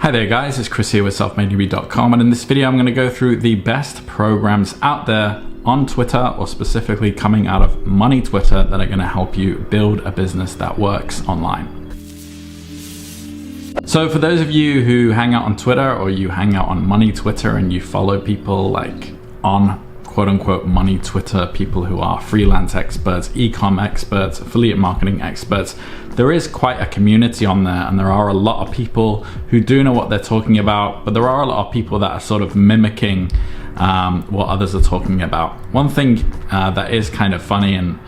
Hi there guys, it's Chris here with selfmadenewbie.com, and in this video I'm going to go through the best programs out there on Twitter, or specifically coming out of Money Twitter, that are going to help you build a business that works online. So for those of you who hang out on Twitter, or you hang out on Money Twitter and you follow people like on quote-unquote Money Twitter, people who are freelance experts, e-com experts, affiliate marketing experts, there is quite a community on there, and there are a lot of people who do know what they're talking about, but there are a lot of people that are sort of mimicking what others are talking about. One thing that is kind of funny, and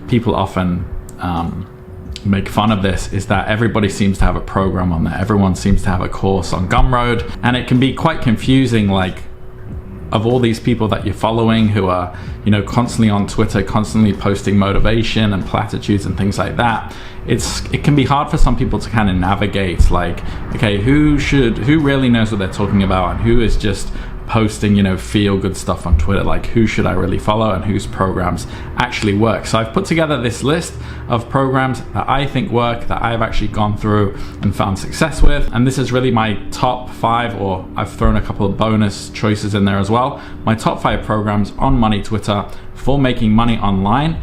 people often make fun of this, is that everybody seems to have a program on there. Everyone seems to have a course on Gumroad, and it can be quite confusing, like, of all these people that you're following who are, you know, constantly on Twitter, constantly posting motivation and platitudes and things like that. It can be hard for some people to kind of navigate, like, okay, who really knows what they're talking about, and who is just posting, you know, feel good stuff on Twitter. Like, who should I really follow and whose programs actually work? So I've put together this list of programs that I think work, that I've actually gone through and found success with, and this is really my top 5, or I've thrown a couple of bonus choices in there as well. My top 5 programs on Money Twitter for making money online,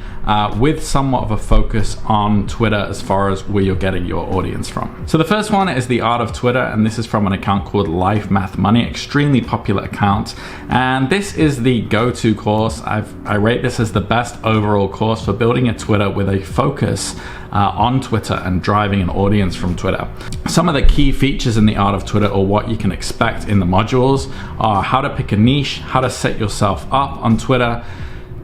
with somewhat of a focus on Twitter as far as where you're getting your audience from. So the first one is The Art of Twitter, and this is from an account called Life Math Money, extremely popular account. And this is the go-to course. I rate this as the best overall course for building a Twitter with a focus on Twitter and driving an audience from Twitter. Some of the key features in The Art of Twitter, or what you can expect in the modules, are how to pick a niche, how to set yourself up on Twitter,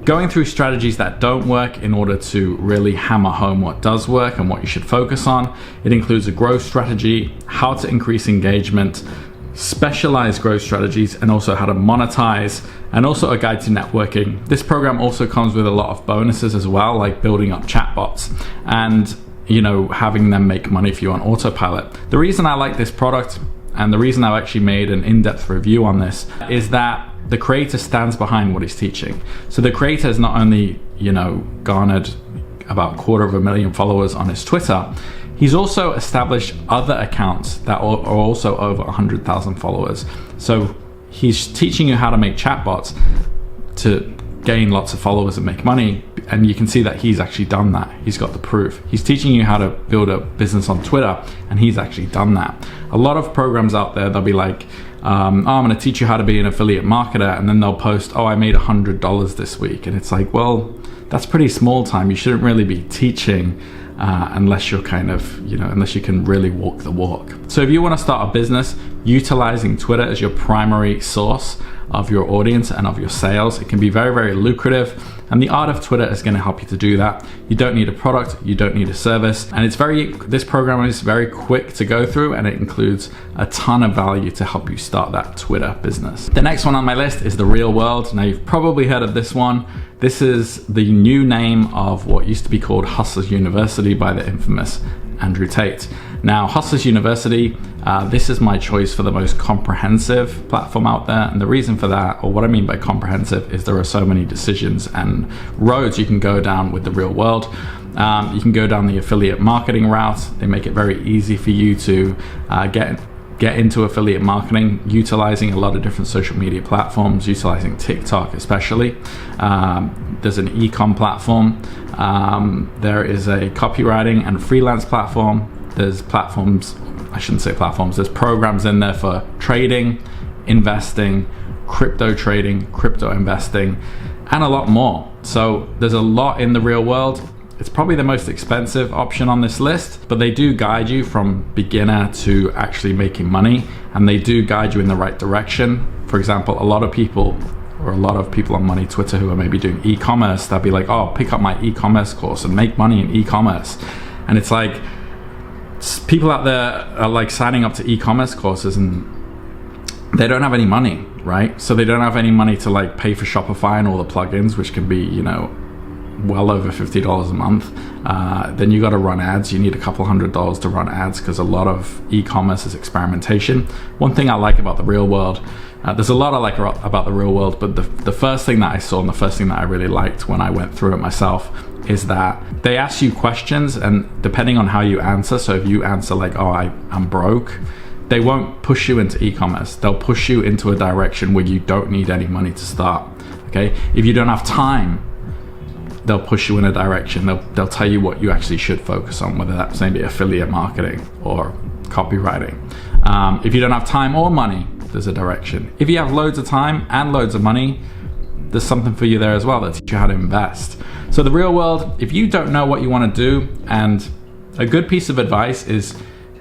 going through strategies that don't work in order to really hammer home what does work and what you should focus on. It includes a growth strategy, how to increase engagement, specialized growth strategies, and also how to monetize, and also a guide to networking. This program also comes with a lot of bonuses as well, like building up chatbots and, you know, having them make money for you on autopilot. The reason I like this product, and the reason I've actually made an in-depth review on this, is that the creator stands behind what he's teaching. So the creator has not only, you know, garnered about 250,000 followers on his Twitter, he's also established other accounts that are also over 100,000 followers. So he's teaching you how to make chatbots to gain lots of followers and make money, and you can see that he's actually done that. He's got the proof. He's teaching you how to build a business on Twitter, and he's actually done that. A lot of programs out there, they'll be like, I'm going to teach you how to be an affiliate marketer, and then they'll post, oh, I made $100 this week, and it's like, well, that's pretty small time. You shouldn't really be teaching unless you're kind of, you know, unless you can really walk the walk. So if you want to start a business utilizing Twitter as your primary source of your audience and of your sales, it can be very, very lucrative, and The Art of Twitter is going to help you to do that. You don't need a product, you don't need a service, and this program is very quick to go through, and it includes a ton of value to help you start that Twitter business. The next one on my list is The Real World. Now, you've probably heard of this one. This is the new name of what used to be called Hustlers University by the infamous Andrew Tate. Now, Hustlers University, this is my choice for the most comprehensive platform out there. And the reason for that, or what I mean by comprehensive, is there are so many decisions and roads you can go down with The Real World. You can go down the affiliate marketing route. They make it very easy for you to get into affiliate marketing, utilizing a lot of different social media platforms, utilizing TikTok especially. There's an e-com platform. There is a copywriting and freelance platform. There's platforms, I shouldn't say platforms, there's programs in there for trading, investing, crypto trading, crypto investing, and a lot more. So there's a lot in The Real World. It's probably the most expensive option on this list, but they do guide you from beginner to actually making money, and they do guide you in the right direction. For example, a lot of people on Money Twitter who are maybe doing e-commerce, they'll be like, oh, pick up my e-commerce course and make money in e-commerce. And it's like, people out there are like signing up to e-commerce courses and they don't have any money, right? So they don't have any money to like pay for Shopify and all the plugins, which can be, you know, well over $50 a month. Then you got to run ads. You need a couple $100s to run ads, because a lot of e-commerce is experimentation. One thing I like about The Real World, there's a lot I like about The Real World, but the first thing that I saw and the first thing that I really liked when I went through it myself is that they ask you questions, and depending on how you answer, so if you answer like, oh, I'm broke, they won't push you into e-commerce. They'll push you into a direction where you don't need any money to start. Okay, if you don't have time, they'll push you in a direction. They'll tell you what you actually should focus on, whether that's maybe affiliate marketing or copywriting. If you don't have time or money, there's a direction. If you have loads of time and loads of money, there's something for you there as well that teaches you how to invest. So the real world, if you don't know what you want to do, and a good piece of advice is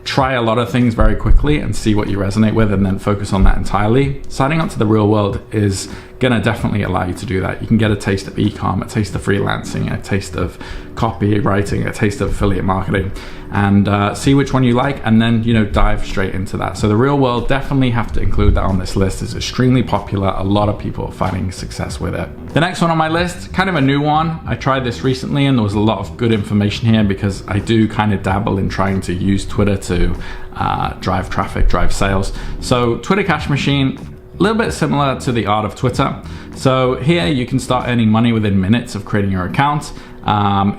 try a lot of things very quickly and see what you resonate with, and then focus on that entirely. Signing up to the real world is gonna definitely allow you to do that. You can get a taste of e-com, a taste of freelancing, a taste of copywriting, a taste of affiliate marketing, and see which one you like, and then dive straight into that. So the real world, definitely have to include that on this list. It's extremely popular. A lot of people are finding success with it. The next one on my list, kind of a new one. I tried this recently and there was a lot of good information here, because I do kind of dabble in trying to use Twitter to drive traffic, drive sales. So Twitter Cash Machine, a little bit similar to the art of Twitter. So here you can start earning money within minutes of creating your account.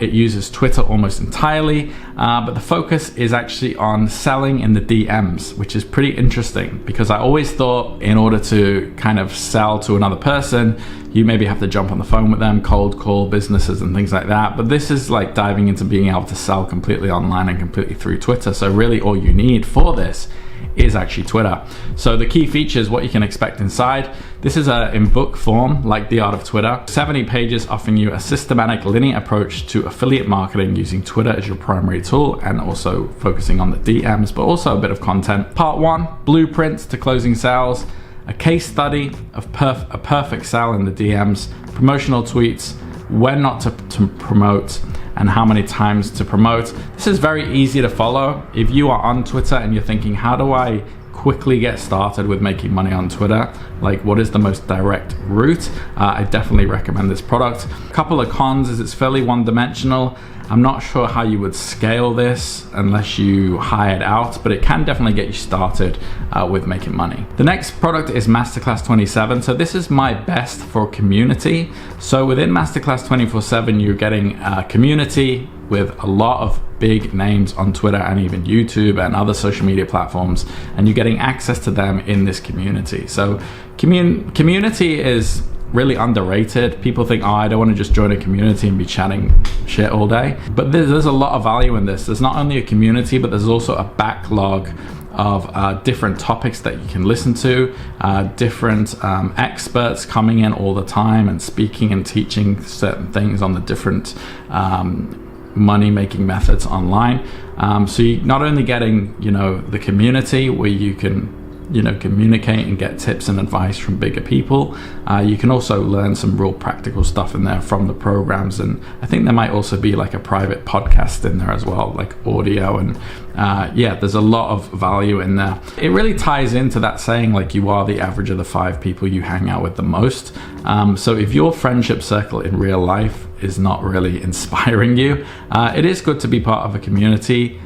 It uses Twitter almost entirely, but the focus is actually on selling in the DMs, which is pretty interesting, because I always thought in order to kind of sell to another person, you maybe have to jump on the phone with them, cold call businesses and things like that. But this is like diving into being able to sell completely online and completely through Twitter. So really all you need for this is actually Twitter. So the key features, what you can expect inside, this is in book form, like The Art of Twitter. 70 pages offering you a systematic linear approach to affiliate marketing using Twitter as your primary tool, and also focusing on the DMs, but also a bit of content. Part 1, blueprints to closing sales, a case study of a perfect sale in the DMs, promotional tweets, when not to promote, and how many times to promote. This is very easy to follow. If you are on Twitter and you're thinking, how do I quickly get started with making money on Twitter? Like, what is the most direct route? I definitely recommend this product. A couple of cons is it's fairly one-dimensional. I'm not sure how you would scale this unless you hire it out, but it can definitely get you started with making money. The next product is Masterclass 27. So this is my best for community. So within Masterclass 24/7, you're getting a community with a lot of big names on Twitter and even YouTube and other social media platforms, and you're getting access to them in this community. So community is really underrated. People think, oh, I don't want to just join a community and be chatting shit all day. But there's a lot of value in this. There's not only a community, but there's also a backlog of different topics that you can listen to, different experts coming in all the time and speaking and teaching certain things on the different money-making methods online. So you're not only getting, the community where you can communicate and get tips and advice from bigger people. You can also learn some real practical stuff in there from the programs, and I think there might also be like a private podcast in there as well, like audio, and there's a lot of value in there. It really ties into that saying, like, you are the average of the 5 people you hang out with the most. So if your friendship circle in real life is not really inspiring you, it is good to be part of a community.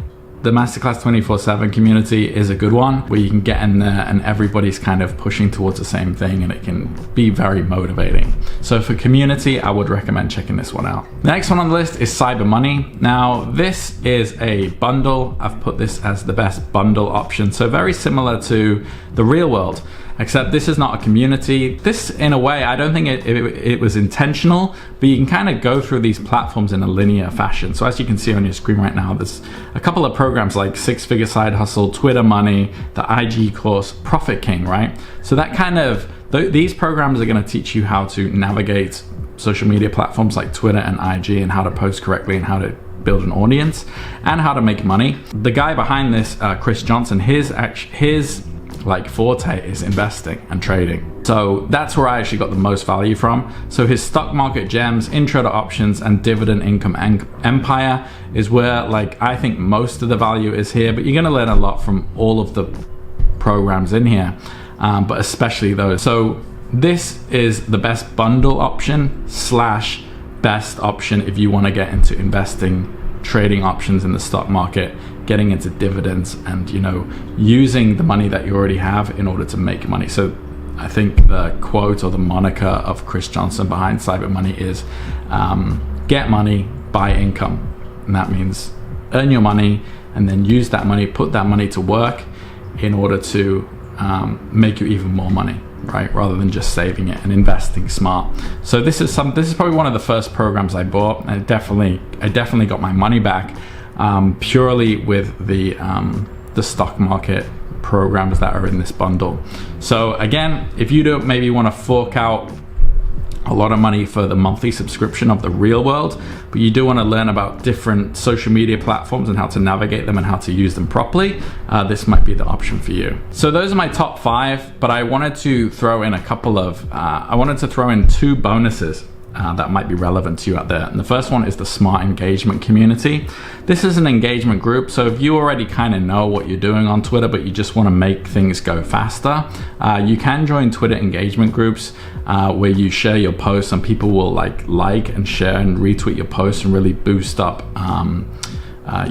The Masterclass 24/7 community is a good one, where you can get in there and everybody's kind of pushing towards the same thing, and it can be very motivating. So for community, I would recommend checking this one out. The next one on the list is Cyber Money. Now, this is a bundle. I've put this as the best bundle option. So very similar to the real world, except this is not a community. This, in a way, I don't think it was intentional, but you can kind of go through these platforms in a linear fashion. So as you can see on your screen right now, there's a couple of programs like Six Figure Side Hustle, Twitter Money, the IG course, Profit King, right? So that kind of, these programs are gonna teach you how to navigate social media platforms like Twitter and IG, and how to post correctly, and how to build an audience, and how to make money. The guy behind this, Chris Johnson, his forte is investing and trading. So that's where I actually got the most value from. So his stock market gems, intro to options, and dividend income empire is where, like, I think most of the value is here, but you're gonna learn a lot from all of the programs in here, but especially those. So this is the best bundle option / best option if you wanna get into investing, trading options in the stock market, getting into dividends, and using the money that you already have in order to make money. So I think the quote or the moniker of Chris Johnson behind Cyber Money is get money, buy income. And that means earn your money and then use that money, put that money to work in order to make you even more money, right? Rather than just saving it and investing smart. So this is probably one of the first programs I bought. And I definitely got my money back purely with the stock market programs that are in this bundle. So again, if you don't maybe want to fork out a lot of money for the monthly subscription of The Real World, but you do want to learn about different social media platforms and how to navigate them and how to use them properly, this might be the option for you. So those are my top 5, but I wanted to throw in two bonuses that might be relevant to you out there. And the first one is the Smart Engagement Community. This is an engagement group, so if you already kind of know what you're doing on Twitter, but you just want to make things go faster, you can join Twitter engagement groups where you share your posts and people will like and share and retweet your posts and really boost up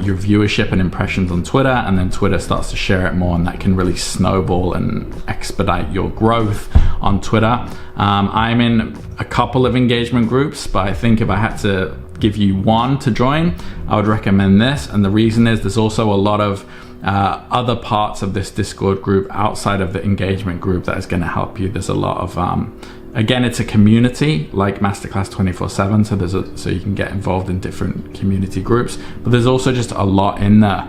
your viewership and impressions on Twitter, and then Twitter starts to share it more, and that can really snowball and expedite your growth on Twitter. I'm in a couple of engagement groups, but I think if I had to give you one to join, I would recommend this. And the reason is there's also a lot of other parts of this Discord group outside of the engagement group that is going to help you. There's a lot of again, it's a community like Masterclass 24/7, so you can get involved in different community groups, but there's also just a lot in there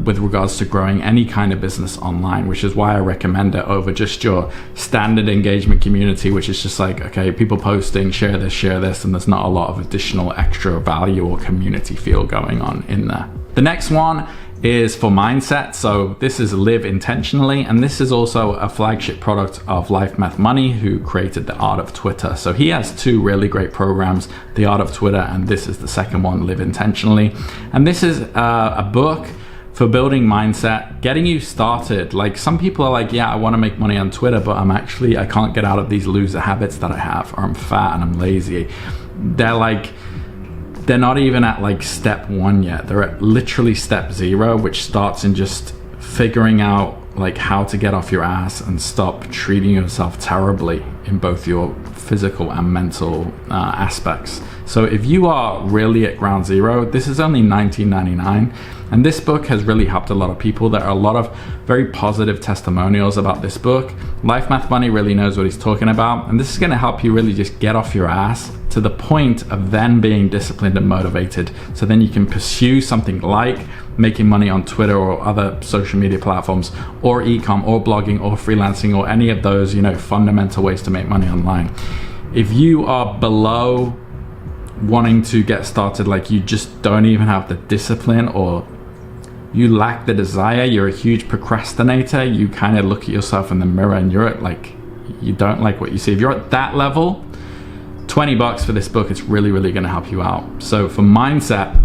with regards to growing any kind of business online, which is why I recommend it over just your standard engagement community, which is just like, okay, people posting, share this, and there's not a lot of additional extra value or community feel going on in there. The next one is for mindset. So this is Live Intentionally, and this is also a flagship product of Life Math Money, who created The Art of Twitter. So he has two really great programs, The Art of Twitter, and this is the second one, Live Intentionally. And this is a book for building mindset, getting you started. Like, some people are like, yeah, I want to make money on Twitter, but I can't get out of these loser habits that I have, or I'm fat and I'm lazy. They're not even at like step 1 yet. They're at literally step 0, which starts in just figuring out like how to get off your ass and stop treating yourself terribly in both your physical and mental aspects. So if you are really at ground zero, this is only $19.99. And this book has really helped a lot of people. There are a lot of very positive testimonials about this book. Life Math Money really knows what he's talking about. And this is gonna help you really just get off your ass to the point of then being disciplined and motivated. So then you can pursue something like making money on Twitter or other social media platforms, or e-com, or blogging, or freelancing, or any of those, fundamental ways to make money online. If you are below wanting to get started, like you just don't even have the discipline, or you lack the desire, you're a huge procrastinator, you kind of look at yourself in the mirror and you don't like what you see. If you're at that level, $20 for this book, it's really, really going to help you out. So for mindset,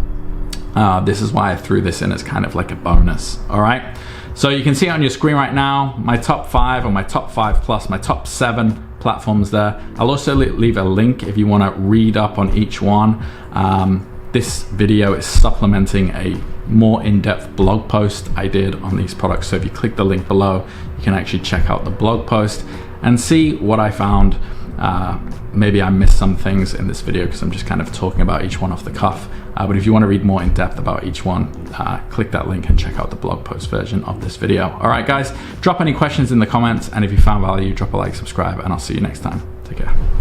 this is why I threw this in as kind of like a bonus. All right. So you can see on your screen right now, my top 5, or my top 5 plus my top 7 platforms there. I'll also leave a link if you want to read up on each one. This video is supplementing a more in-depth blog post I did on these products. So if you click the link below, you can actually check out the blog post and see what I found. Maybe I missed some things in this video because I'm just kind of talking about each one off the cuff. But if you want to read more in depth about each one, click that link and check out the blog post version of this video. All right, guys, drop any questions in the comments. And if you found value, drop a like, subscribe, and I'll see you next time. Take care.